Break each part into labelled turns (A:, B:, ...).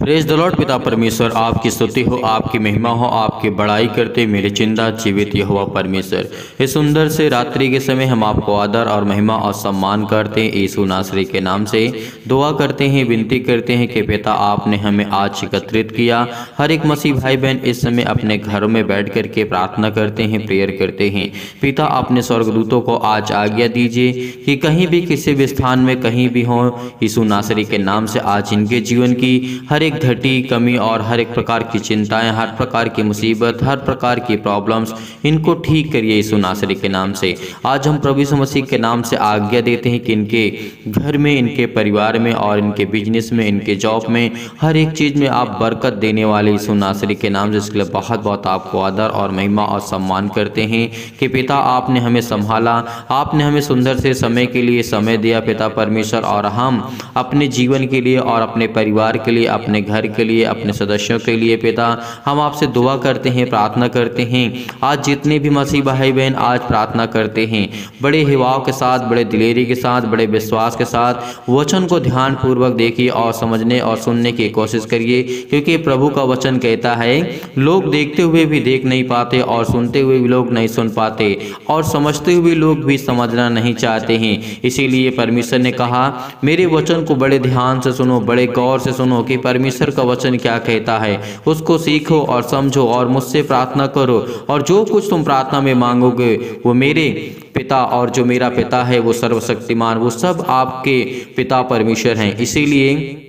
A: Praise the Lord. पिता परमेश्वर आपकी स्तुति हो, आपकी महिमा हो, आपकी बड़ाई करते मेरे चिंता जीवित यहोवा परमेश्वर। इस सुंदर से रात्रि के समय हम आपको आदर और महिमा और सम्मान करते हैं। यीशु नासरी के नाम से दुआ करते हैं, विनती करते हैं कि पिता आपने हमें आज एकत्रित किया। हर एक मसीह भाई बहन इस समय अपने घरों में बैठ कर के प्रार्थना करते हैं, प्रेयर करते हैं। पिता अपने स्वर्गदूतों को आज आज्ञा दीजिए कि कहीं भी किसी भी स्थान में कहीं भी हो, यीशु नासरी के नाम से आज इनके जीवन की हर एक घटी कमी और हर एक प्रकार की चिंताएं, हर प्रकार की मुसीबत, हर प्रकार की प्रॉब्लम्स, इनको ठीक करिए यीशु नासरी के नाम से। आज हम प्रभु यीशु मसीह के नाम से आज्ञा देते हैं कि इनके घर में, इनके परिवार में और इनके बिजनेस में, इनके जॉब में, हर एक चीज़ में आप बरकत देने वाले यीशु नासरी के नाम से। इसके लिए बहुत बहुत आपको आदर और महिमा और सम्मान करते हैं कि पिता आपने हमें संभाला, आपने हमें सुंदर से समय के लिए समय दिया पिता परमेश्वर, और हम अपने जीवन के लिए और अपने परिवार के लिए, अपने घर के लिए, अपने सदस्यों के लिए पिता हम आपसे दुआ करते हैं, प्रार्थना करते हैं। आज जितने भी मसीह भाई बहन आज प्रार्थना करते हैं, बड़े हिवाव के साथ, बड़े दिलेरी के साथ, बड़े विश्वास के साथ वचन को ध्यान पूर्वक देखिए और समझने और सुनने की कोशिश करिए, क्योंकि प्रभु का वचन कहता है लोग देखते हुए भी देख नहीं पाते और सुनते हुए भी लोग नहीं सुन पाते और समझते हुए लोग भी समझना नहीं चाहते हैं। इसीलिए परमेश्वर ने कहा मेरे वचन को बड़े ध्यान से सुनो, बड़े गौर से सुनो कि परमेश्वर का वचन क्या कहता है, उसको सीखो और समझो और मुझसे प्रार्थना करो, और जो कुछ तुम प्रार्थना में मांगोगे वो मेरे पिता, और जो मेरा पिता है वो सर्वशक्तिमान, वो सब आपके पिता परमेश्वर हैं। इसीलिए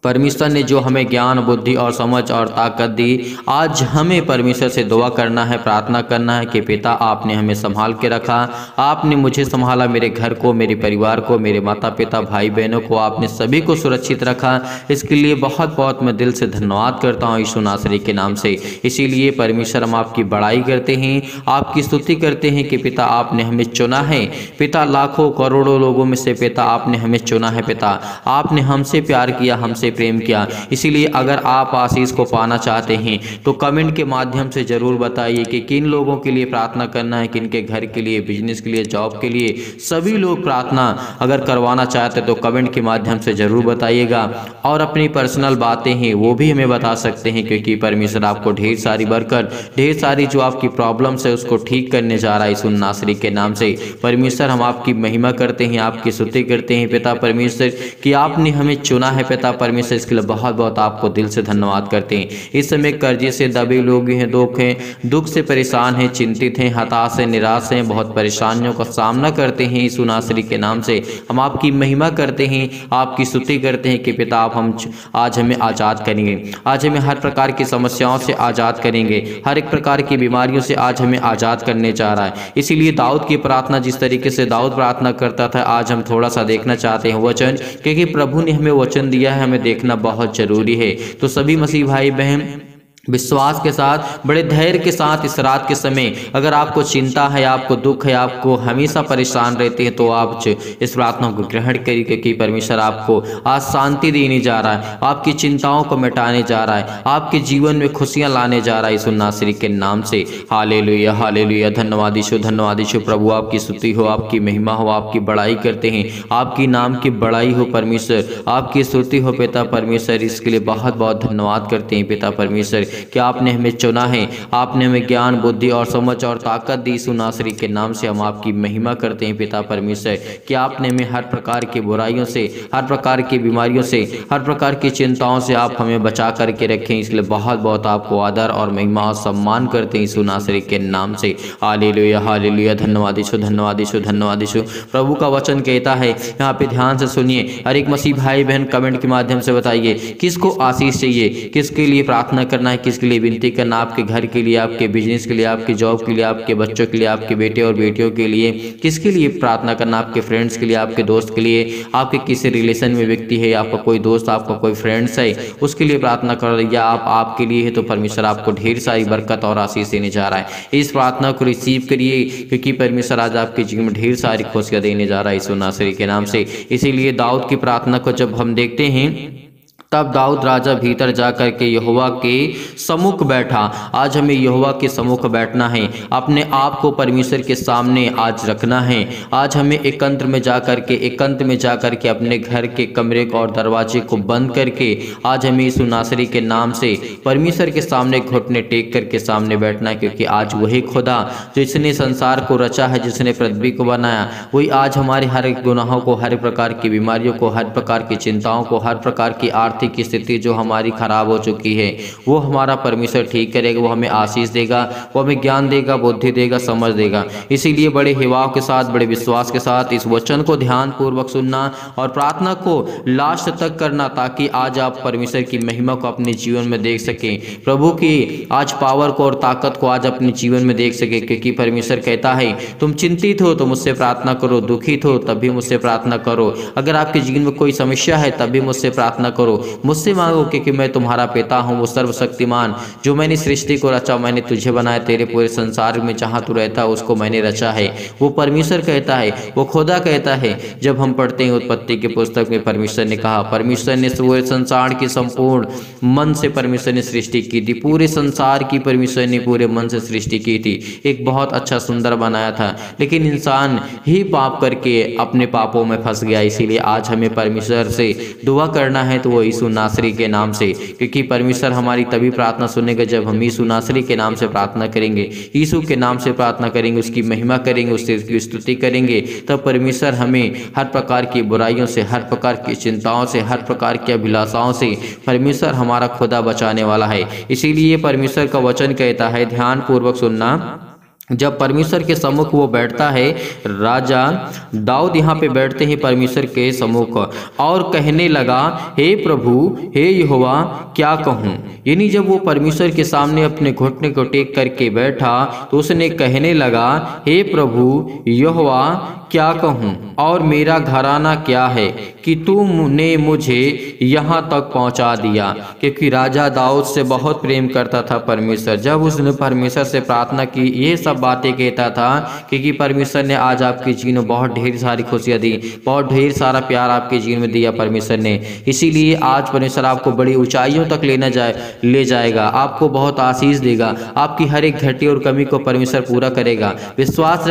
A: परमेश्वर ने जो हमें ज्ञान, बुद्धि और समझ और ताकत दी, आज हमें परमेश्वर से दुआ करना है, प्रार्थना करना है कि पिता आपने हमें संभाल के रखा, आपने मुझे संभाला, मेरे घर को, मेरे परिवार को, मेरे माता पिता, भाई बहनों को, आपने सभी को सुरक्षित रखा। इसके लिए बहुत बहुत मैं दिल से धन्यवाद करता हूँ यीशु नासरी के नाम से। इसीलिए परमेश्वर हम आपकी बड़ाई करते हैं, आपकी स्तुति करते हैं कि पिता आपने हमें चुना है। पिता लाखों करोड़ों लोगों में से पिता आपने हमें चुना है। पिता आपने हमसे प्यार किया, हमसे प्रेम किया। इसीलिए अगर आप आशीष को पाना चाहते हैं तो कमेंट के माध्यम से जरूर बताइए कि किन लोगों के लिए प्रार्थना करना है, किन के घर के लिए, बिजनेस के लिए, जॉब के लिए। सभी लोग प्रार्थना अगर करवाना चाहते तो कमेंट के माध्यम से जरूर बताइएगा, और अपनी पर्सनल बातें हैं वो भी हमें बता सकते हैं, क्योंकि परमेश्वर आपको ढेर सारी बरकत, ढेर सारी जो आपकी प्रॉब्लम्स है उसको ठीक करने जा रहा है यीशु नासरी के नाम से। परमेश्वर हम आपकी महिमा करते हैं, आपकी स्तुति करते हैं पिता परमेश्वर कि आपने हमें चुना है पिता परमेश्वर। इसके लिए बहुत बहुत आपको दिल से धन्यवाद करते हैं। इस समय कर्जे से दबे लोग हैं, दुख से परेशान हैं, चिंतित हैं, हताश हैं, निराश हैं, बहुत परेशानियों का सामना करते हैं यीशु नासरी के नाम से। हम आपकी महिमा करते हैं, आपकी स्तुति करते हैं कि पिता आप आज हमें आज़ाद करेंगे, आज हमें हर प्रकार की समस्याओं से आज़ाद करेंगे, हर एक प्रकार की बीमारियों से आज हमें आज़ाद करने जा रहा है। इसीलिए दाऊद की प्रार्थना, जिस तरीके से दाऊद प्रार्थना करता था, आज हम थोड़ा सा देखना चाहते हैं वचन, क्योंकि प्रभु ने हमें वचन दिया है, हमें देखना बहुत जरूरी है। तो सभी मसीह भाई बहन विश्वास के साथ, बड़े धैर्य के साथ इस रात के समय अगर आपको चिंता है, आपको दुख है, आपको हमेशा परेशान रहते हैं, तो आप इस प्रार्थना को ग्रहण करिए, क्योंकि परमेश्वर आपको आज शांति देने जा रहा है, आपकी चिंताओं को मिटाने जा रहा है, आपके जीवन में खुशियां लाने जा रहा है यीशु नासरी के नाम से। Hallelujah, hallelujah. धन्यवाद यीशु, धन्यवाद यीशु। प्रभु आपकी स्तुति हो, आपकी महिमा हो, आपकी बड़ाई करते हैं, आपकी नाम की बड़ाई हो परमेश्वर, आपकी स्तुति हो पिता परमेश्वर। इसके लिए बहुत बहुत धन्यवाद करते हैं पिता परमेश्वर कि आपने हमें चुना है, आपने हमें ज्ञान, बुद्धि और समझ और ताकत दी यीशु नासरी के नाम से। हम आपकी महिमा करते हैं पिता परमेश्वर कि आपने हमें हर प्रकार की बुराइयों से, हर प्रकार की बीमारियों से, हर प्रकार की चिंताओं से आप हमें बचा करके रखें। इसलिए बहुत बहुत आपको आदर और महिमा और सम्मान करते हैं यीशु नासरी के नाम से। Hallelujah, hallelujah. धन्यवाद यीशु, धन्यवाद यीशु, धन्यवाद यीशु। प्रभु का वचन कहता है, यहाँ पे ध्यान से सुनिए, हर एक मसीह भाई बहन कमेंट के माध्यम से बताइए किसको आशीष चाहिए, किसके लिए प्रार्थना करना है, किसके लिए विनती करना, आपके घर के लिए, आपके बिजनेस के लिए, आपके जॉब के लिए, आपके बच्चों के लिए, आपके बेटे और बेटियों के लिए, किसके लिए प्रार्थना करना, आपके फ्रेंड्स के लिए, आपके दोस्त के लिए, आपके किसी रिलेशन में व्यक्ति है, आपका कोई दोस्त, आपका कोई फ्रेंड्स है, उसके लिए प्रार्थना कर रही है, आप आपके लिए है, तो परमेश्वर आपको ढेर सारी बरकत और आशीष देने जा रहा है। इस प्रार्थना को रिसीव करिए, क्योंकि परमेश्वर आज आपके जीवन में ढेर सारी खुशियां देने जा रहा है यीशु नासरी के नाम से। इसीलिए दाऊद की प्रार्थना को जब हम देखते हैं तब दाऊद राजा भीतर जा कर के यहोवा के सम्मुख बैठा। आज हमें यहोवा के सम्मुख बैठना है, अपने आप को परमेश्वर के सामने आज रखना है। आज हमें एकांत में जा कर के अपने घर के कमरे को और दरवाजे को बंद करके आज हमें यीशु नासरी के नाम से परमेश्वर के सामने घुटने टेक करके सामने बैठना है, क्योंकि आज वही खुदा जिसने संसार को रचा है, जिसने पृथ्वी को बनाया, वही आज हमारे हर एक गुनाहों को, हर प्रकार की बीमारियों को, हर प्रकार की चिंताओं को, हर प्रकार की आर्थिक की स्थिति जो हमारी खराब हो चुकी है, वो हमारा परमेश्वर ठीक करेगा। वो हमें आशीष देगा, वो हमें ज्ञान देगा, बुद्धि देगा, समझ देगा। इसीलिए बड़े हिवाव के साथ, बड़े विश्वास के साथ इस वचन को ध्यान पूर्वक सुनना और प्रार्थना को लास्ट तक करना, ताकि आज आप परमेश्वर की महिमा को अपने जीवन में देख सकें, प्रभु की आज पावर को और ताकत को आज अपने जीवन में देख सके। क्योंकि परमेश्वर कहता है, तुम चिंतित हो तो मुझसे प्रार्थना करो, दुखित हो तब भी मुझसे प्रार्थना करो, अगर आपके जीवन में कोई समस्या है तब भी मुझसे प्रार्थना करो, मुझसे मांगो, क्योंकि मैं तुम्हारा पिता हूँ, वो सर्वशक्तिमान जो मैंने सृष्टि को रचा, मैंने तुझे बनाया, तेरे पूरे संसार में जहाँ तू रहता उसको मैंने रचा है। वो परमेश्वर कहता है, वो खुदा कहता है। जब हम पढ़ते हैं उत्पत्ति की पुस्तक में, परमेश्वर ने कहा, परमेश्वर ने पूरे संसार की संपूर्ण मन से परमेश्वर ने सृष्टि की थी, पूरे संसार की परमेश्वर ने पूरे मन से सृष्टि की थी, एक बहुत अच्छा सुंदर बनाया था। लेकिन इंसान ही पाप करके अपने पापों में फंस गया। इसीलिए आज हमें परमेश्वर से दुआ करना है, तो वो यीशु नासरी के नाम से, क्योंकि परमेश्वर हमारी तभी प्रार्थना सुनेगा जब हम यीशु नासरी के नाम से प्रार्थना करेंगे, यीशु के नाम से प्रार्थना करेंगे, उसकी महिमा करेंगे, उसकी स्तुति करेंगे। तब परमेश्वर हमें हर प्रकार की बुराइयों से, हर प्रकार की चिंताओं से, हर प्रकार की अभिलाषाओं से परमेश्वर हमारा खुदा बचाने वाला है। इसीलिए परमेश्वर का वचन कहता है, ध्यान पूर्वक सुनना, जब परमेश्वर के सम्मुख वो बैठता है, राजा दाऊद यहाँ पे बैठते हैं परमेश्वर के सम्मुख और कहने लगा, हे प्रभु, हे यहोवा, क्या कहूँ। यानी जब वो परमेश्वर के सामने अपने घुटने को टेक करके बैठा तो उसने कहने लगा, हे प्रभु यहोवा, क्या कहूँ, और मेरा घराना क्या है कि तुमने मुझे यहाँ तक पहुँचा दिया। क्योंकि राजा दाऊद से बहुत प्रेम करता था परमेश्वर। जब उसने परमेश्वर से प्रार्थना की, ये सब बातें कहता था, क्योंकि परमेश्वर ने आज आपके जीवन में बहुत ढेर सारी खुशियाँ दी, बहुत ढेर सारा प्यार आपके जीवन में दिया परमेश्वर ने। इसीलिए आज परमेश्वर आपको बड़ी ऊंचाइयों तक ले जाएगा, आपको बहुत आशीष देगा, आपकी हर एक घटी और कमी को परमेश्वर पूरा करेगा। विश्वास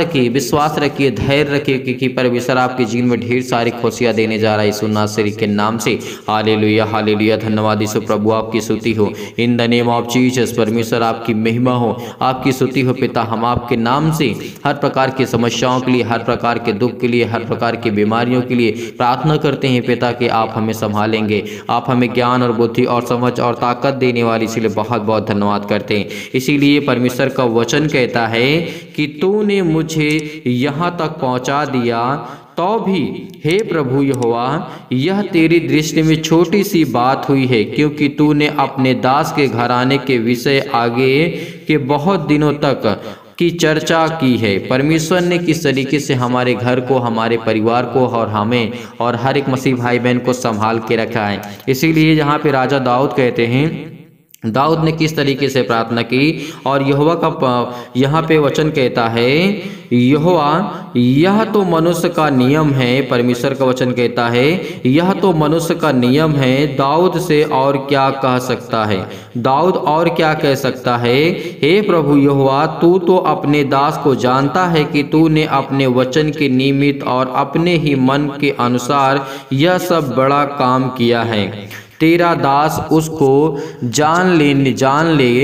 A: रखिए, धैर्य रखिए, क्योंकि परमेश्वर आपके जीवन में ढेर सारी खुशियाँ देने जा रहा है यीशु नासरी के नाम से। हालेलुया, हालेलुया, धन्यवाद यीशु प्रभु, आपकी स्तुति हो इन द नेम ऑफ जीसस। परमेश्वर आपकी महिमा हो, आपकी स्तुति हो पिता। हम आपके नाम से हर प्रकार की समस्याओं के लिए, हर प्रकार के दुख के लिए, हर प्रकार की बीमारियों के लिए प्रार्थना करते हैं पिता कि आप हमें संभालेंगे, आप हमें ज्ञान और बुद्धि और समझ और ताकत देने वाली, इसीलिए बहुत बहुत धन्यवाद करते हैं। इसीलिए परमेश्वर का वचन कहता है कि तूने मुझे यहाँ तक पहुँचा दिया, तो भी हे प्रभु यहोवा, यह तेरी दृष्टि में छोटी सी बात हुई है, क्योंकि तूने अपने दास के घराने के विषय आगे के बहुत दिनों तक की चर्चा की है। परमेश्वर ने किस तरीके से हमारे घर को, हमारे परिवार को और हमें और हर एक मसीह भाई बहन को संभाल के रखा है। इसीलिए यहाँ पे राजा दाऊद कहते हैं, दाऊद ने किस तरीके से प्रार्थना की, और यहोवा का यहाँ पे वचन कहता है, यहोवा, यह तो मनुष्य का नियम है। परमेश्वर का वचन कहता है, यह तो मनुष्य का नियम है, दाऊद से और क्या कह सकता है, दाऊद और क्या कह सकता है। हे प्रभु यहोवा, तू तो अपने दास को जानता है कि तूने अपने वचन के निमित्त और अपने ही मन के अनुसार यह सब बड़ा काम किया है। तेरा दास उसको जान ले,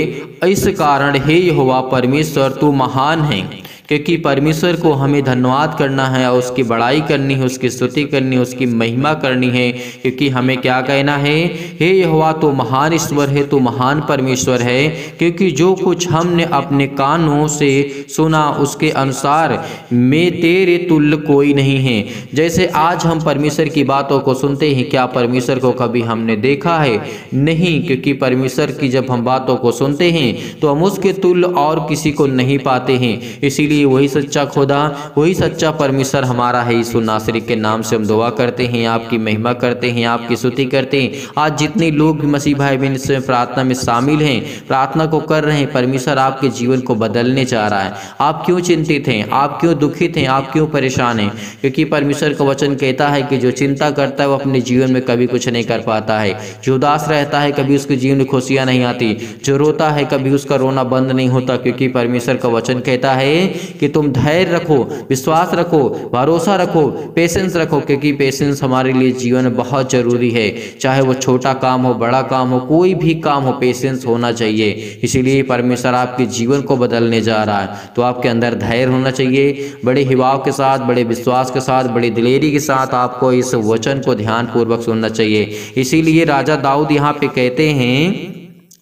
A: इस कारण हे यहोवा परमेश्वर, तू महान है। क्योंकि परमेश्वर को हमें धन्यवाद करना है और उसकी बड़ाई करनी है, उसकी स्तुति करनी है, उसकी महिमा करनी है। क्योंकि हमें क्या कहना है, हे यहोवा, तू महान ईश्वर है, तू महान परमेश्वर है। क्योंकि जो कुछ हमने अपने कानों से सुना उसके अनुसार में तेरे तुल्य कोई नहीं है। जैसे आज हम परमेश्वर की बातों को सुनते हैं, क्या परमेश्वर को कभी हमने देखा है? नहीं। क्योंकि परमेश्वर की जब हम बातों को सुनते हैं तो हम उसके तुल्य और किसी को नहीं पाते हैं। इसीलिए इसीलिए वही सच्चा खुदा, वही सच्चा परमेश्वर हमारा है। यीशु नासरी के नाम से हम दुआ करते हैं, आपकी महिमा करते हैं, आपकी स्तुति करते हैं। आज जितने लोग भी मसीह भाई बहन इसमें प्रार्थना में शामिल हैं, प्रार्थना को कर रहे हैं, परमेश्वर आपके जीवन को बदलने जा रहा है। आप क्यों चिंतित हैं, आप क्यों दुखित हैं, आप क्यों परेशान हैं? क्योंकि परमेश्वर का वचन कहता है कि जो चिंता करता है वो अपने जीवन में कभी कुछ नहीं कर पाता है। जो उदास रहता है कभी उसके जीवन में खुशियां नहीं आती, जो रोता है कभी उसका रोना बंद नहीं होता। क्योंकि परमेश्वर का वचन कहता है कि तुम धैर्य रखो, विश्वास रखो, भरोसा रखो, पेशेंस रखो, क्योंकि पेशेंस हमारे लिए जीवन में बहुत जरूरी है। चाहे वो छोटा काम हो, बड़ा काम हो, कोई भी काम हो, पेशेंस होना चाहिए। इसीलिए परमेश्वर आपके जीवन को बदलने जा रहा है। तो आपके अंदर धैर्य होना चाहिए, बड़े हिवाव के साथ, बड़े विश्वास के साथ, बड़ी दिलेरी के साथ आपको इस वचन को ध्यान पूर्वक सुनना चाहिए। इसीलिए राजा दाऊद यहाँ पे कहते हैं,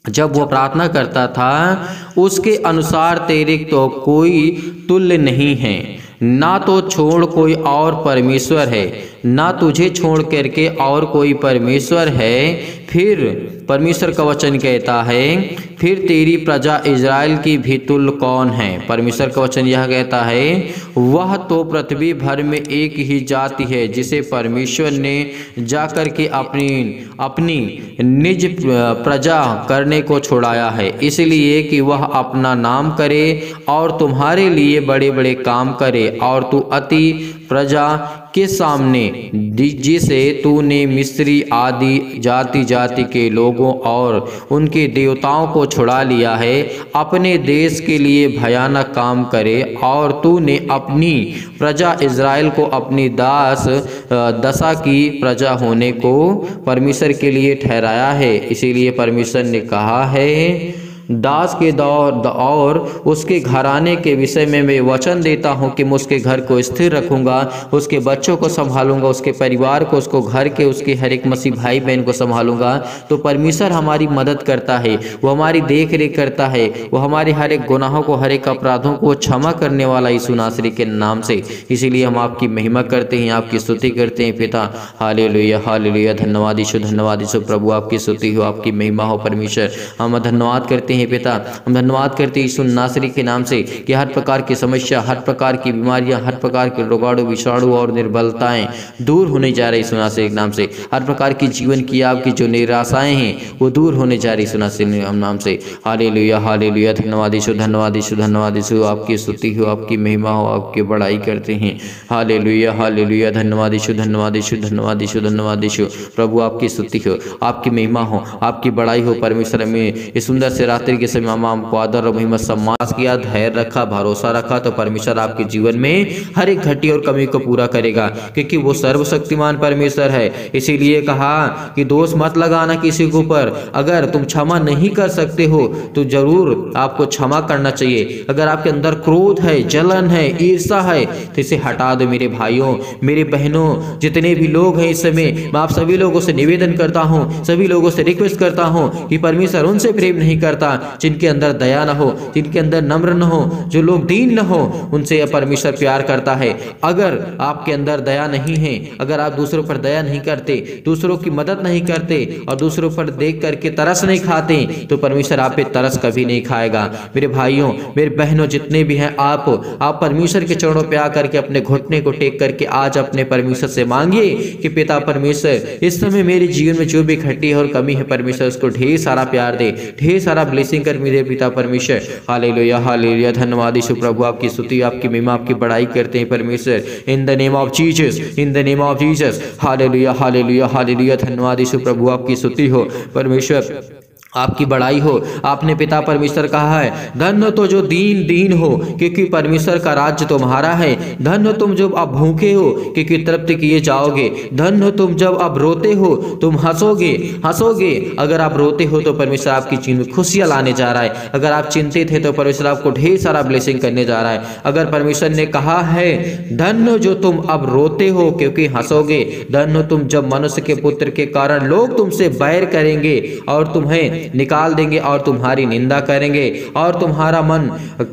A: जब वो प्रार्थना करता था, उसके अनुसार तेरे तो कोई तुल्य नहीं है, ना तो छोड़ कोई और परमेश्वर है, ना तुझे छोड़ करके और कोई परमेश्वर है। फिर परमेश्वर का वचन कहता है, फिर तेरी प्रजा इज़राइल की भी तुल्य कौन है? परमेश्वर का वचन यह कहता है, वह तो पृथ्वी भर में एक ही जाति है जिसे परमेश्वर ने जाकर के अपनी निज प्रजा करने को छुड़ाया है, इसलिए कि वह अपना नाम करे और तुम्हारे लिए बड़े बड़े काम करे, और तू अति प्रजा के सामने जिसे तूने मिस्री आदि जाति के लोगों और उनके देवताओं को छुड़ा लिया है, अपने देश के लिए भयानक काम करे। और तूने अपनी प्रजा इज़राइल को अपनी दशा की प्रजा होने को परमेश्वर के लिए ठहराया है। इसीलिए परमेश्वर ने कहा है, दास के दौर और उसके घराने के विषय में मैं वचन देता हूं कि मैं उसके घर को स्थिर रखूंगा, उसके बच्चों को संभालूंगा, उसके परिवार को, उसको घर के, उसके हर एक मसीह भाई बहन को संभालूंगा। तो परमेश्वर हमारी मदद करता है, वो हमारी देख रेख करता है, वो हमारे हर एक गुनाहों को, हर एक अपराधों को क्षमा करने वाला यीशु नासरी के नाम से। इसीलिए हम आपकी महिमा करते हैं, आपकी स्तुति करते हैं पिता। हालेलुया हालेलुया, धन्यवाद यीशु, धन्यवाद यीशु प्रभु, आपकी स्तुति हो, आपकी महिमा हो परमेश्वर। हम धन्यवाद करते हैं पिता, हम धन्यवाद करते हैं यीशु नासरी के नाम से कि हर प्रकार की समस्या, हर प्रकार की बीमारियां, हर प्रकार के रोगाणु, विषाणु और निर्बलताएं दूर होने जा रही यीशु नासरी के नाम से। हर प्रकार की जीवन की आपकी जो निराशाएं हैं वो दूर होने जा रही यीशु नासरी के नाम से। हालेलुया हालेलुया, धन्यवाद यीशु, धन्यवाद यीशु, धन्यवाद यीशु, आपकी स्तुति हो, आपकी महिमा हो, आपकी बड़ाई करते हैं। हालेलुया हालेलुया, धन्यवाद यीशु, धन्यवाद यीशु, धन्यवाद यीशु, धन्यवाद यीशु प्रभु, आपकी स्तुति हो, आपकी महिमा हो, आपकी बड़ाई हो परमेश्वर। में इस सुंदर से रात्रि के समय हमको आदर और महिमा सम्मान किया, धैर्य रखा, भरोसा रखा, तो परमेश्वर आपके जीवन में हर एक घटी और कमी को पूरा करेगा, क्योंकि वो सर्वशक्तिमान परमेश्वर है। इसीलिए कहा कि दोष मत लगाना किसी के ऊपर। अगर तुम क्षमा नहीं कर सकते हो तो जरूर आपको क्षमा करना चाहिए। अगर आपके अंदर क्रोध है, जलन है, ईर्ष्या है, तो इसे हटा दो मेरे भाइयों, मेरे बहनों, जितने भी लोग हैं इस समय, मैं आप सभी लोगों से निवेदन करता हूँ, सभी लोगों से रिक्वेस्ट करता हूँ कि परमेश्वर उनसे प्रेम नहीं करता जिनके अंदर दया न हो, जिनके अंदर नम्र न हो, जो लोग दीन न हो, उनसे परमेश्वर प्यार करता है। अगर आपके अंदर दया नहीं है, अगर आप दूसरों पर दया नहीं करते, दूसरों की मदद नहीं करते और दूसरों पर देख करके तरस नहीं खाते, तो परमेश्वर आप पे तरस कभी नहीं खाएगा। मेरे भाइयों, मेरे बहनों, जितने भी हैं, आप परमेश्वर के चरणों पे आकर के अपने घुटने को टेक करके आज अपने परमेश्वर से मांगिए कि पिता परमेश्वर, इस समय मेरे जीवन में जो भी घटी है और कमी है, परमेश्वर उसको ढेर सारा प्यार दे, ढेर सारा ब्लेसिंग कर मेरे पिता परमेश्वर। हालेलुया हालेलुया, धन्यवाद यीशु प्रभु, आपकी स्तुति, आपकी महिमा, आपकी बड़ाई करते हैं परमेश्वर। इन the name of Jesus, in the name of Jesus, hallelujah hallelujah hallelujah, धन्यवाद यीशु प्रभु, आपकी स्तुति हो परमेश्वर, आपकी बड़ाई हो। आपने पिता परमेश्वर कहा है, धन्य तो जो दीन हो, क्योंकि परमेश्वर का राज्य तुम्हारा है। धन्य तुम जब अब भूखे हो, क्योंकि तृप्त किए जाओगे। धन्य तुम जब अब रोते हो, तुम हंसोगे। अगर आप रोते हो तो परमेश्वर आपकी जीवन में खुशियां लाने जा रहा है। अगर आप चिंतित है तो परमेश्वर आपको ढेर सारा ब्लेसिंग करने जा रहा है। अगर परमेश्वर ने कहा है, धन्य जो तुम अब रोते हो क्योंकि हंसोगे। धन्य तुम जब मनुष्य के पुत्र के कारण लोग तुमसे बैर करेंगे और तुम्हें तुम्हें निकाल देंगे और तुम्हारी निंदा करेंगे और तुम्हारा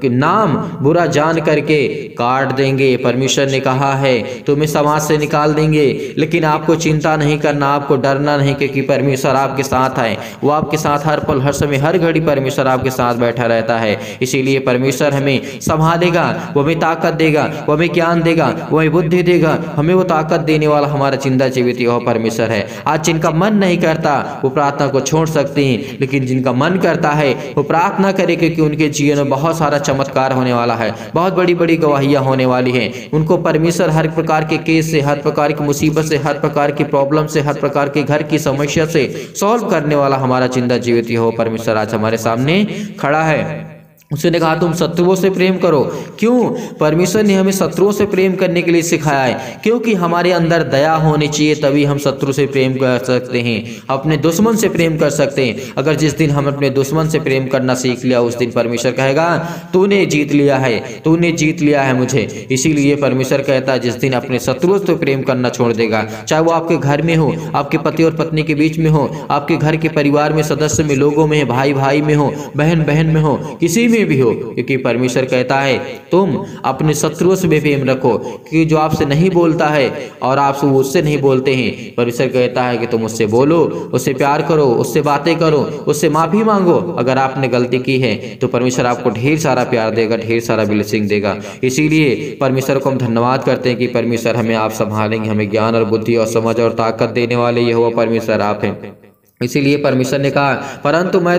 A: नाम बुरा जान करके काट देंगे। परमेश्वर ने कहा है तुम्हें समाज से निकाल देंगे, लेकिन आपको चिंता नहीं करना, आपको डरना नहीं, क्योंकि परमेश्वर आपके साथ है। वो आपके साथ हर पल, हर समय, हर घड़ी परमेश्वर आपके साथ बैठा रहता है। इसीलिए परमेश्वर हमें संभालेगा, वो हमें ताकत देगा, वो हमें ज्ञान देगा, वो हमें बुद्धि देगा। हमें वो ताकत देने वाला हमारा जिंदा जीवित यहोवा परमेश्वर है। आज जिनका मन नहीं करता वो प्रार्थना को छोड़ सकते हैं, लेकिन जिनका मन करता है वो प्रार्थना करे, क्योंकि उनके जीवन में बहुत सारा चमत्कार होने वाला है, बहुत बड़ी बड़ी गवाहियां होने वाली हैं। उनको परमेश्वर हर प्रकार के केस से, हर प्रकार की मुसीबत से, हर प्रकार की प्रॉब्लम से, हर प्रकार के घर की समस्या से सॉल्व करने वाला हमारा जिंदा जीवित यहोवा परमेश्वर आज हमारे सामने खड़ा है। उसने कहा तुम शत्रुओं से प्रेम करो। क्यों? परमेश्वर ने हमें शत्रुओं से प्रेम करने के लिए सिखाया है, क्योंकि हमारे अंदर दया होनी चाहिए, तभी हम शत्रु से प्रेम कर सकते हैं, अपने दुश्मन से प्रेम कर सकते हैं। अगर जिस दिन हम अपने दुश्मन से प्रेम करना सीख लिया, उस दिन परमेश्वर कहेगा तूने जीत लिया है, तूने जीत लिया है मुझे। इसीलिए परमेश्वर कहता है जिस दिन अपने शत्रुओं से प्रेम करना छोड़ देगा, चाहे वो आपके घर में हो, आपके पति और पत्नी के बीच में हो, आपके घर के परिवार में, सदस्य में, लोगों में, भाई भाई में हो, बहन बहन में हो, किसी में भी हो, क्योंकि परमेश्वर कहता है तुम अपने शत्रुओं से भी प्रेम रखो, कि जो आपसे नहीं बोलता है और आप उससे नहीं बोलते हैं, परमेश्वर कहता है कि तुम उससे बोलो, उससे प्यार करो, उससे बातें करो, उससे माफी मांगो। अगर आपने गलती की है तो परमेश्वर आपको ढेर सारा प्यार देगा, ढेर सारा ब्लेसिंग देगा। इसीलिए परमेश्वर को हम धन्यवाद करते हैं कि परमेश्वर हमें आप संभालेंगे, हमें ज्ञान और बुद्धि और समझ और ताकत देने वाले यहोवा परमेश्वर आप हैं। इसीलिए परमेश्वर ने कहा परंतु मैं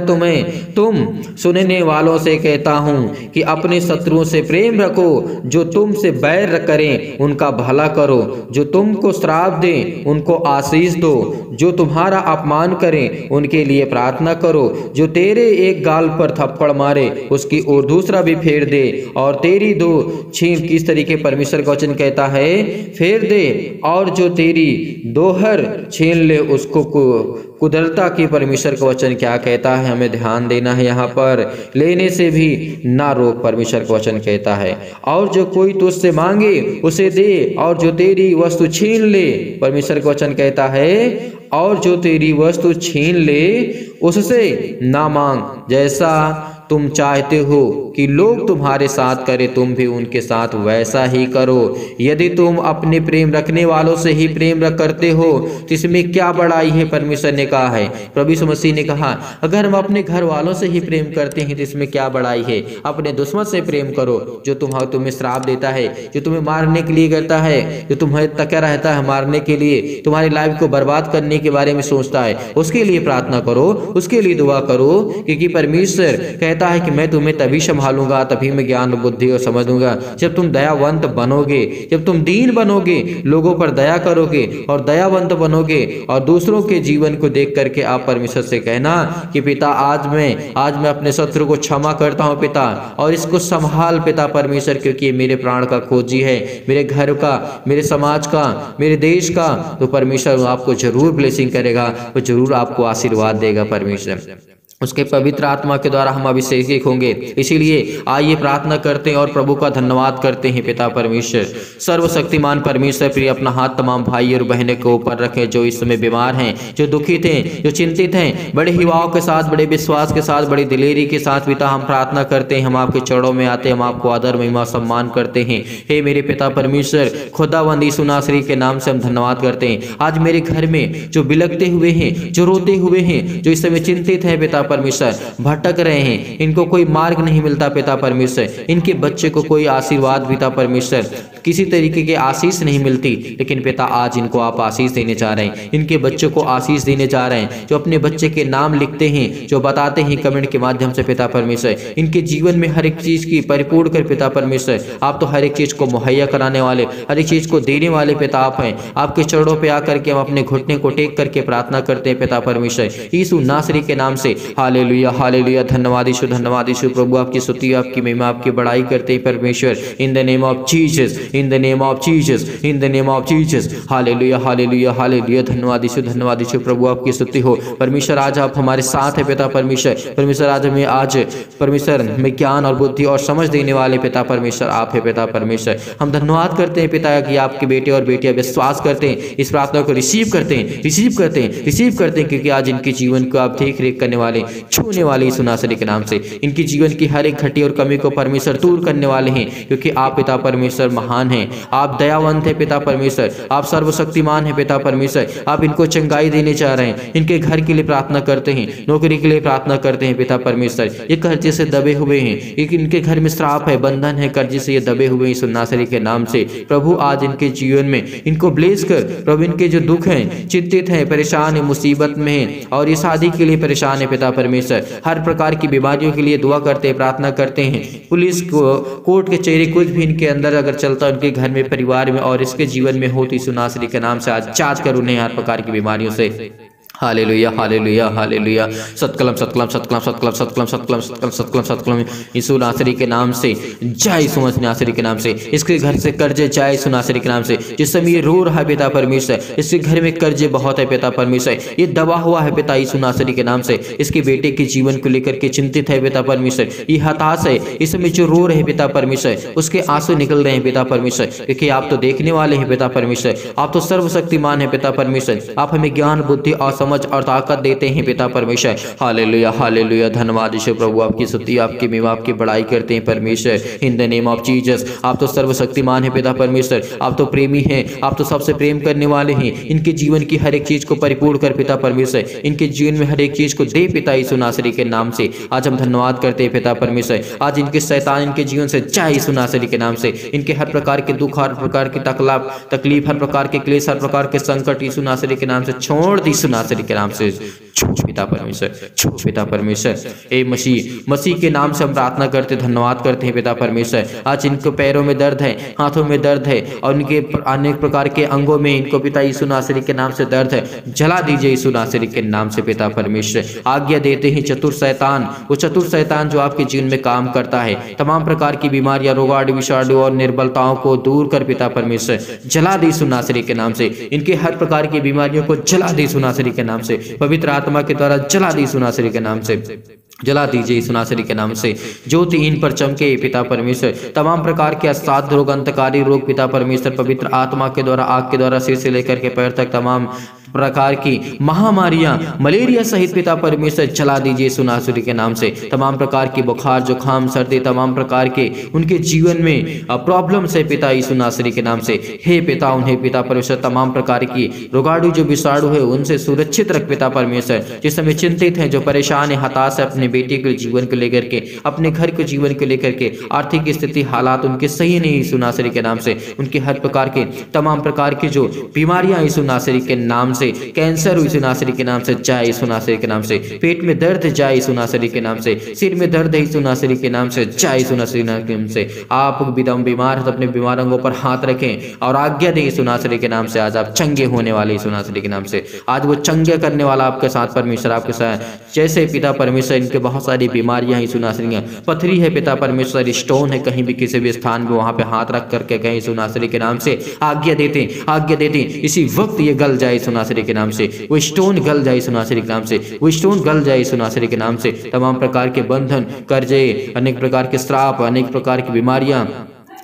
A: तुम सुनने वालों से कहता हूँ कि अपने शत्रुओं से प्रेम रखो, जो तुमसे बैर करें उनका भला करो, जो तुमको श्राप दें उनको आशीष दो, जो तुम्हारा अपमान करें उनके लिए प्रार्थना करो, जो तेरे एक गाल पर थप्पड़ मारे उसकी और दूसरा भी फेर दे, और तेरी दो छीन, किस तरीके परमेश्वर का वचन कहता है फेर दे, और जो तेरी दोहर छीन ले उसको कुदरता की परमेश्वर का वचन क्या कहता है, हमें ध्यान देना है। यहाँ पर लेने से भी ना रोक, परमेश्वर का वचन कहता है। और जो कोई तुझसे मांगे उसे दे, और जो तेरी वस्तु छीन ले, परमेश्वर का वचन कहता है, और जो तेरी वस्तु छीन ले उससे ना मांग। जैसा तुम चाहते हो कि लोग तुम्हारे साथ करें, तुम भी उनके साथ वैसा ही करो। यदि तुम अपने प्रेम रखने वालों से ही प्रेम करते हो तो इसमें क्या बड़ाई है, परमेश्वर ने कहा है। प्रभु यीशु मसीह ने कहा अगर हम अपने घर वालों से ही प्रेम करते हैं तो इसमें क्या बड़ाई है। अपने दुश्मन से प्रेम करो, जो तुम्हें श्राप देता है, जो तुम्हें मारने के लिए करता है, जो तुम्हें तकिया रहता है मारने के लिए, तुम्हारी लाइफ को बर्बाद करने के बारे में सोचता है, उसके लिए प्रार्थना करो, उसके लिए दुआ करो, क्योंकि परमेश्वर कहता है कि मैं तुम्हें तभी संभालूंगा, तभी मैं ज्ञान बुद्धि और समझ दूंगा, जब तुम दयावंत बनोगे, जब तुम दीन बनोगे, लोगों पर दया करोगे और दयावंत बनोगे, और दूसरों के जीवन को देख करके आप परमेश्वर से कहना कि पिता आज मैं अपने शत्रु को क्षमा करता हूँ पिता, और इसको संभाल पिता परमेश्वर, क्योंकि ये मेरे प्राण का खोजी है, मेरे घर का, मेरे समाज का, मेरे देश का। तो परमेश्वर आपको जरूर ब्लेसिंग करेगा, वो जरूर आपको आशीर्वाद देगा परमेश्वर। उसके पवित्र आत्मा के द्वारा हम अभिषेक होंगे। इसीलिए आइए प्रार्थना करते हैं और प्रभु का धन्यवाद करते हैं। पिता परमेश्वर, सर्वशक्तिमान परमेश्वर, प्रिय अपना हाथ तमाम भाई और बहनों के ऊपर रखें जो इस समय बीमार हैं, जो दुखित हैं, जो चिंतित हैं। बड़े हिवाओं के साथ, बड़े विश्वास के साथ, बड़ी दिलेरी के साथ पिता हम प्रार्थना करते हैं। हम आपके चरणों में आते हैं, हम आपको आदर महिमा सम्मान करते हैं। हे मेरे पिता परमेश्वर, खुदावंद यीशु नासरी के नाम से हम धन्यवाद करते हैं। आज मेरे घर में जो बिलखते हुए हैं, जो रोते हुए हैं, जो इस समय चिंतित है पिता परमेश्वर, भटक रहे हैं, इनको कोई मार्ग नहीं मिलता पिता परमेश्वर, इनके बच्चे को कोई आशीर्वाद पिता परमेश्वर, किसी तरीके की आशीष नहीं मिलती, लेकिन पिता आज इनको आप आशीष देने जा रहे हैं, इनके बच्चों को आशीष देने जा रहे हैं। जो अपने बच्चे के नाम लिखते हैं, जो बताते हैं कमेंट के माध्यम से पिता परमेश्वर, इनके जीवन में हर एक चीज की परिपूर्ण कर पिता परमेश्वर। आप तो हर एक चीज को मुहैया कराने वाले, हर एक चीज को देने वाले पिता आप हैं। आपके चरणों पे आकर के हम अपने घुटने को टेक करके प्रार्थना करते हैं पिता परमेश्वर, यीशु नासरी के नाम से। हालेलुया हालेलुया, धन्यवाद यीशु, धन्यवाद यीशु। प्रभु आपकी स्तुति, आपकी महिमा, आपकी बड़ाई करते हैं परमेश्वर, इन the name of Jesus, in the name of Jesus, in the name of Jesus. Hallelujah hallelujah hallelujah. धन्यवाद यीशु, धन्यवाद यीशु। प्रभु आपकी स्तुति हो। परमेश्वर आज आप हमारे साथ है पिता परमेश्वर। परमेश्वर आज हमें परमेश्वर में ज्ञान और बुद्धि और समझ देने वाले पिता परमेश्वर आप है पिता परमेश्वर। हम धन्यवाद करते हैं पिता कि आपके बेटे और बेटियां विश्वास करते हैं, इस प्रार्थना को रिसीव करते हैं, रिसीव करते हैं, रिसीव करते हैं, क्योंकि आज इनके जीवन को आप देख रेख करने वाले, छूने वाले यीशु नासरी के नाम से इनकी जीवन की हर एक घटी और कमी को परमेश्वर दूर करने वाले हैं, क्योंकि आप पिता परमेश्वर महान हैं, आप दयावंत हैं पिता परमेश्वर, आप सर्वशक्तिमान हैं पिता परमेश्वर। आप इनको चंगाई देने चाह रहे हैं, इनके घर के लिए प्रार्थना करते हैं, नौकरी के लिए प्रार्थना करते हैं पिता परमेश्वर। ये कर्जे से दबे हुए हैं, इनके घर में श्राप है, बंधन है, कर्जे से ये दबे हुए यीशु नासरी के नाम से। प्रभु आज इनके जीवन में इनको ब्लेस कर। प्रभु इनके जो दुख हैं, चिंतित हैं, परेशान है, मुसीबत में है और ये शादी के लिए परेशान है पिता परमेश्वर, हर प्रकार की बीमारियों के लिए दुआ करते हैं, प्रार्थना करते हैं। पुलिस को कोर्ट के चेहरे कुछ भी इनके अंदर अगर चलता है, उनके घर में, परिवार में और इसके जीवन में हो तो यीशु नासरी के नाम से आज जांच कर उन्हें हर प्रकार की बीमारियों से। Hallelujah hallelujah hallelujah. सतकलम सतकलम सतकलम सतकलम सतकलम सतकलम सतकलम सतकलम सतकलम यीशु नासरी के नाम से जय यीशु मसीह नासरी के नाम से। इसके घर से कर्जे जाए यीशु नासरी के नाम से। जिस समय ये रो रहा है पिता परमेश्वर, इसके घर में कर्जे बहुत है पिता परमेश्वर, ये दबा हुआ है पिता यीशु नासरी के नाम से। इसके बेटे के जीवन को लेकर के चिंतित है पिता परमेश्वर, ये हताश है, इस समय जो रो रहे पिता परमेश्वर, उसके आंसू निकल रहे हैं पिता परमेश्वर, क्योंकि आप तो देखने वाले हैं पिता परमेश्वर, आप तो सर्वशक्तिमान है पिता परमेश्वर। आप हमें ज्ञान बुद्धि और समझ और ताकत देते हैं पिता परमेश्वर। Hallelujah hallelujah. धन्यवाद यीशु। प्रभु आपकी स्तुति, आपकी महिमा, आपकी बड़ाई करते हैं परमेश्वर। इन द नेम ऑफ जीसस। आप तो सर्वशक्तिमान है पिता परमेश्वर, आप तो प्रेमी हैं, आप तो सबसे प्रेम करने वाले हैं। इनके जीवन की हर एक चीज को परिपूर्ण कर पिता परमेश्वर, इनके जीवन में हर एक चीज को दे पिता यीशु नासरी के नाम से। आज हम धन्यवाद करते हैं पिता परमेश्वर। आज इनके शैतान इनके जीवन से जाए यीशु नासरी के नाम से। इनके हर प्रकार के दुख, हर प्रकार की तकलीफ, हर प्रकार के क्लेश, हर प्रकार के संकट यीशु नासरी के नाम से छोड़ दी यीशु नासरी के नाम से। छूट पिता परमेश्वर, छूट पिता परमेश्वर। ए मसीह के नाम से हम प्रार्थना करते, धन्यवाद करते हैं पिता परमेश्वर। आज इनको पैरों में दर्द है, हाथों में दर्द है और इनके अनेक प्रकार के अंगों में इनको पिता यीशु नासरी के नाम से दर्द है। जला दीजिए यीशु नासरी के नाम से पिता परमेश्वर। आज्ञा देते हैं चतुर शैतान, वो चतुर शैतान जो आपके जीवन में काम करता है, तमाम प्रकार की बीमारियां, रोगाणु, विषाणु और निर्बलताओं को दूर कर पिता परमेश्वर। जला दी यीशु नासरी के नाम से। इनके हर प्रकार की बीमारियों को जला दी यीशु नासरी के नाम से। पवित्र आत्मा के द्वारा जला दी यीशु नासरी के नाम से। जला दीजिए यीशु नासरी के नाम से। ज्योति इन पर चमके पिता परमेश्वर। तमाम प्रकार के असाध्य रोग, अंतकारी रोग पिता परमेश्वर, पवित्र आत्मा के द्वारा, आग के द्वारा, सिर से लेकर के पैर तक तमाम प्रकार की महामारियां, मलेरिया सहित पिता परमेश्वर जला दीजिए यीशु नासरी के नाम से। तमाम प्रकार की बुखार, जुखाम, सर्दी, तमाम प्रकार के उनके जीवन में प्रॉब्लम से पिता यीशु नासरी के नाम से। हे पिता, उन्हें पिता परमेश्वर तमाम प्रकार की रोगाणु जो विषाणु है उनसे सुरक्षित रख पिता परमेश्वर। जिस समय चिंतित हैं, जो परेशान है, हताश है अपने बेटे के जीवन को लेकर के, अपने घर के जीवन को लेकर के, आर्थिक स्थिति हालात उनके सही नहीं यीशु नासरी के नाम से। उनके हर प्रकार के तमाम प्रकार की जो बीमारियां यीशु नासरी के नाम से, कैंसर यीशु नासरी के नाम से जाए यीशु नासरी के नाम से। पेट में दर्द जाए यीशु नासरी के नाम से। सिर में दर्द है यीशु नासरी के नाम से जाए यीशु नासरी के नाम से। आप बीमार हैं तो अपने बीमार अंगों पर हाथ रखें और आज्ञा दें यीशु नासरी के नाम से। आज आप चंगे होने वाले यीशु नासरी के नाम से। आज वो चंगे करने वाला आपके साथ परमेश्वर, आपके साथ। जैसे पिता परमेश्वर इनके बहुत सारी बीमारियां यीशु नासरी, पथरी है पिता परमेश्वर, स्टोन है कहीं भी किसी भी स्थान में, वहां पे हाथ रख करके कहीं यीशु नासरी के नाम से आज्ञा देते, आज्ञा देते इसी वक्त ये गल जाए यीशु नासरी के नाम से। वो स्टोन गल जाए यीशु नासरी के नाम से। वो स्टोन गल जाए यीशु नासरी के नाम से। तमाम प्रकार के बंधन, कर्जे, अनेक प्रकार के श्राप, अनेक प्रकार की बीमारियां,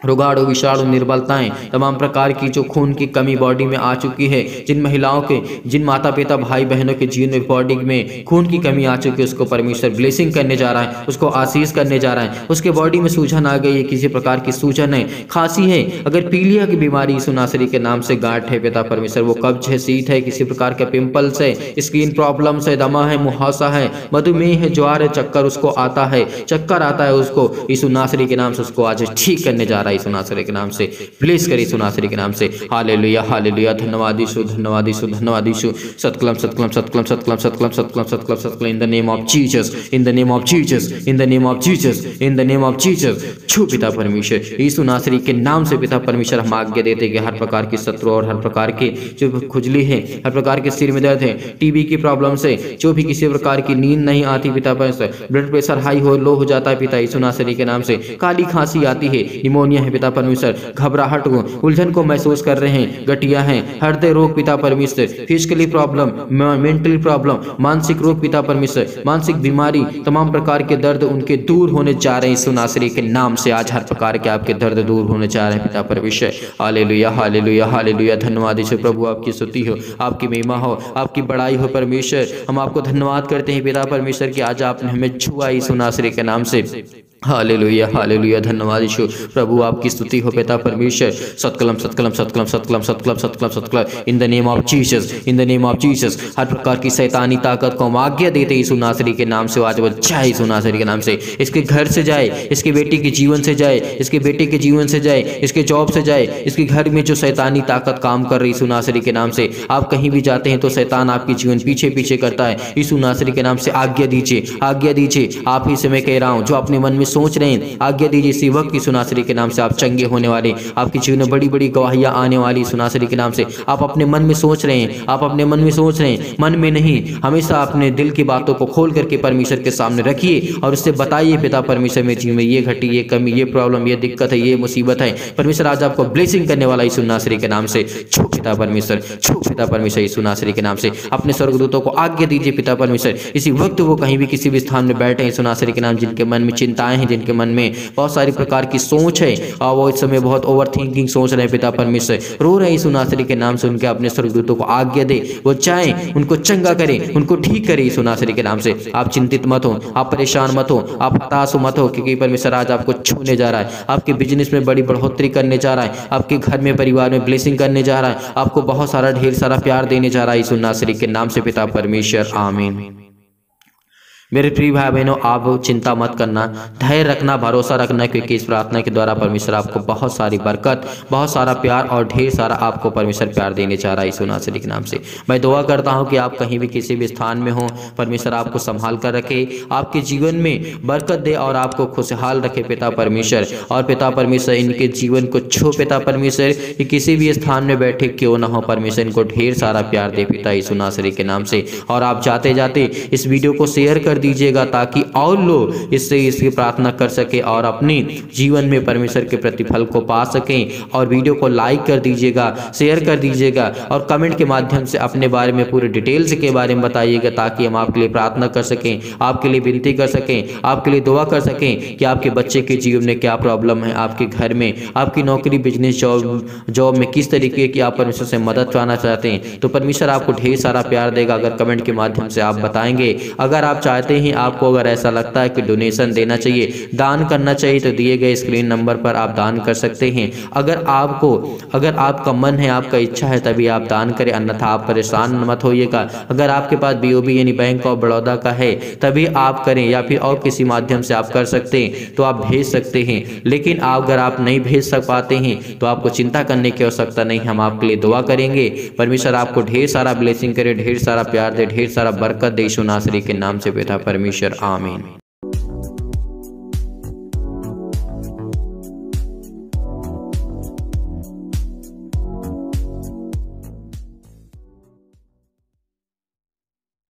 A: रोगाणु, विषाणु, निर्बलताएं, तमाम प्रकार की जो खून की कमी बॉडी में आ चुकी है, जिन महिलाओं के, जिन माता पिता भाई बहनों के जीवन में बॉडी में खून की कमी आ चुकी है, उसको परमेश्वर ब्लेसिंग करने जा रहा है, उसको आशीष करने जा रहा है। उसके बॉडी में सूजन आ गई है, किसी प्रकार की सूजन है, खांसी है, अगर पीलिया की बीमारी यीशु नासरी के नाम से, गांठ है पिता परमेश्वर, वो कब्ज है, शीत है, किसी प्रकार के पिंपल्स है, स्किन प्रॉब्लम्स है, दमा है, मुहासा है, मधुमेह है, ज्वार है, चक्कर उसको आता है, चक्कर आता है उसको, यीशु नासरी के नाम से उसको आज ठीक करने जा रहा है यीशु नासरी के नाम से। प्लीज करिए यीशु नासरी के नाम से। Hallelujah hallelujah. धन्यवाद यीशु, धन्यवाद यीशु, धन्यवाद यीशु। सतकलम सतकलम सतकलम सतकलम सतकलम सतकलम सतकलम सतकलम। In the name of Jesus, in the name of Jesus, in the name of Jesus, in the name of Jesus. छू पिता परमेश्वर, यीशु नासरी के नाम से पिता परमेश्वर हम आज्ञा देते कि हर प्रकार की शत्रु और हर प्रकार की जो खुजली है, हर प्रकार के सिर में दर्द है, टीबी की प्रॉब्लम से, जो भी किसी प्रकार की नींद नहीं आती पिता परमेश्वर, ब्लड प्रेशर हाई हो, लो हो जाता है पिता यीशु नासरी के नाम से, काली खांसी आती है, निमोनिया बीमारियां हैं पिता परमेश्वर, घबराहट को, उलझन को महसूस कर रहे हैं, गठिया हैं, हृदय रोग पिता परमेश्वर, फिजिकली प्रॉब्लम, मेंटली प्रॉब्लम, मानसिक रोग पिता परमेश्वर, मानसिक बीमारी, तमाम प्रकार के दर्द उनके दूर होने जा रहे हैं यीशु नासरी के नाम से। आज हर प्रकार के आपके दर्द दूर होने जा रहे हैं पिता परमेश्वर। Hallelujah hallelujah hallelujah. धन्यवाद यीशु प्रभु, आपकी स्तुति हो, आपकी महिमा हो, आपकी बड़ाई हो परमेश्वर। हम आपको धन्यवाद करते हैं पिता परमेश्वर कि आज आपने हमें छुआ यीशु नासरी के नाम से। Hallelujah hallelujah. धन्यवाद यीशु प्रभु, आपकी स्तुति हो पिता परमेश्वर। सत्कलम सत्कलम सत्कलम सत्कलम सत्कलम सत्कलम सत्कलम in the name of Jesus, in the name of Jesus. हर प्रकार की शैतानी ताकत को हम आज्ञा देते यीशु नासरी के नाम से। आज वो जाए यीशु नासरी के नाम से, इसके घर से जाए, इसके बेटी के जीवन से जाए, इसके बेटे के जीवन से जाए, इसके जॉब से जाए, इसके घर में जो शैतानी ताकत काम कर रही यीशु नासरी के नाम से। आप कहीं भी जाते हैं तो शैतान आपके जीवन पीछे पीछे करता है। यीशु नासरी के नाम से आज्ञा दीजिए, आज्ञा दीजिए। आप ही से मैं कह रहा हूँ, जो अपने मन में सोच रहे हैं आज्ञा दीजिए इसी वक्त यीशु नासरी के नाम से। आप चंगे होने वाले, आपके जीवन में बड़ी बड़ी गवाहियां आने वाली यीशु नासरी के नाम से। आप अपने मन में सोच रहे हैं, आप अपने मन में सोच रहे हैं, मन में नहीं, हमेशा अपने दिल की बातों को खोल करके परमेश्वर के सामने रखिए और उससे बताइए पिता परमेश्वर मेरे जीवन में ये घटी, ये कमी, ये प्रॉब्लम, ये दिक्कत है, ये मुसीबत है। परमेश्वर आज आपको ब्लेसिंग करने वाला यीशु नासरी के नाम से। छू पिता परमेश्वर, छू पिता परमेश्वर यीशु नासरी के नाम से। अपने स्वर्गदूतों को आज्ञा दीजिए पिता परमेश्वर, इसी वक्त वो कहीं भी किसी भी स्थान में बैठे यीशु नासरी के नाम, जिनके मन में चिंताएं हैं, जिनके मन में बहुत सारी प्रकार की सोच है और वो इस समय बहुत ओवर थिंकिंग सोच रहे हैं पिता परमेश्वर, रो रहे हैं यीशु नासरी के नाम से। उनके अपने स्वर्गदूतों को आज्ञा दे, वो चाहें उनको चंगा करे, उनको ठीक करे यीशु नासरी के नाम से। आप चिंतित मत हो, आप परेशान मत हो, आप हताश मत हो, क्योंकि परमेश्वर आज आपको छूने जा रहा है। आपके बिजनेस में बड़ी बढ़ोतरी करने जा रहा है, आपके घर में परिवार में ब्लेसिंग करने जा रहा है, आपको बहुत सारा ढेर सारा प्यार देने जा रहा है यीशु नासरी के नाम से पिता परमेश्वर। आमीन। मेरे प्रिय भाई बहनों, आप चिंता मत करना, धैर्य रखना, भरोसा रखना, क्योंकि इस प्रार्थना के द्वारा परमेश्वर आपको बहुत सारी बरकत, बहुत सारा प्यार और ढेर सारा आपको परमेश्वर प्यार देने जा रहा है यीशु नासरी के नाम से। मैं दुआ करता हूं कि आप कहीं भी किसी भी स्थान में हो, परमेश्वर आपको संभाल कर रखे, आपके जीवन में बरकत दे और आपको खुशहाल रखे पिता परमेश्वर। और पिता परमेश्वर इनके जीवन को छो पिता परमेश्वर, कि किसी भी स्थान में बैठे क्यों ना हो, परमेश्वर इनको ढेर सारा प्यार दे पिता यीशु नासरी के नाम से। और आप जाते जाते इस वीडियो को शेयर कर दीजिएगा ताकि और लोग इसकी प्रार्थना कर सके और अपने जीवन में परमेश्वर के प्रतिफल को पा सकें। और वीडियो को लाइक कर दीजिएगा, शेयर कर दीजिएगा और कमेंट के माध्यम से अपने बारे में पूरे डिटेल्स के बारे में बताइएगा, ताकि हम आपके लिए प्रार्थना कर सकें, आपके लिए विनती कर सकें, आपके लिए दुआ कर सकें कि आपके बच्चे के जीवन में क्या प्रॉब्लम है, आपके घर में, आपकी नौकरी, बिजनेस, जॉब में किस तरीके की आप परमेश्वर से मदद पाना चाहते हैं, तो परमेश्वर आपको ढेर सारा प्यार देगा अगर कमेंट के माध्यम से आप बताएंगे। अगर आप चाहते हैं, आपको अगर ऐसा लगता है कि डोनेशन देना चाहिए, दान करना चाहिए, तो दिए गए स्क्रीन नंबर पर आप दान कर सकते हैं। अगर आपका मन है, आपका इच्छा है, तभी आप दान करें, अन्यथा आप परेशान मत होइएगा। अगर आपके पास BOB यानी बैंक ऑफ बड़ौदा का है तभी आप करें, या फिर और किसी माध्यम से आप कर सकते हैं तो आप भेज सकते हैं। लेकिन अगर आप नहीं भेज सक पाते हैं तो आपको चिंता करने की आवश्यकता नहीं, हम आपके लिए दुआ करेंगे। परमेश्वर आपको ढेर सारा ब्लेसिंग करे, ढेर सारा प्यार दे, ढेर सारा बरकत दे यीशु नासरी के नाम से पिता परमेश्वर। आमीन।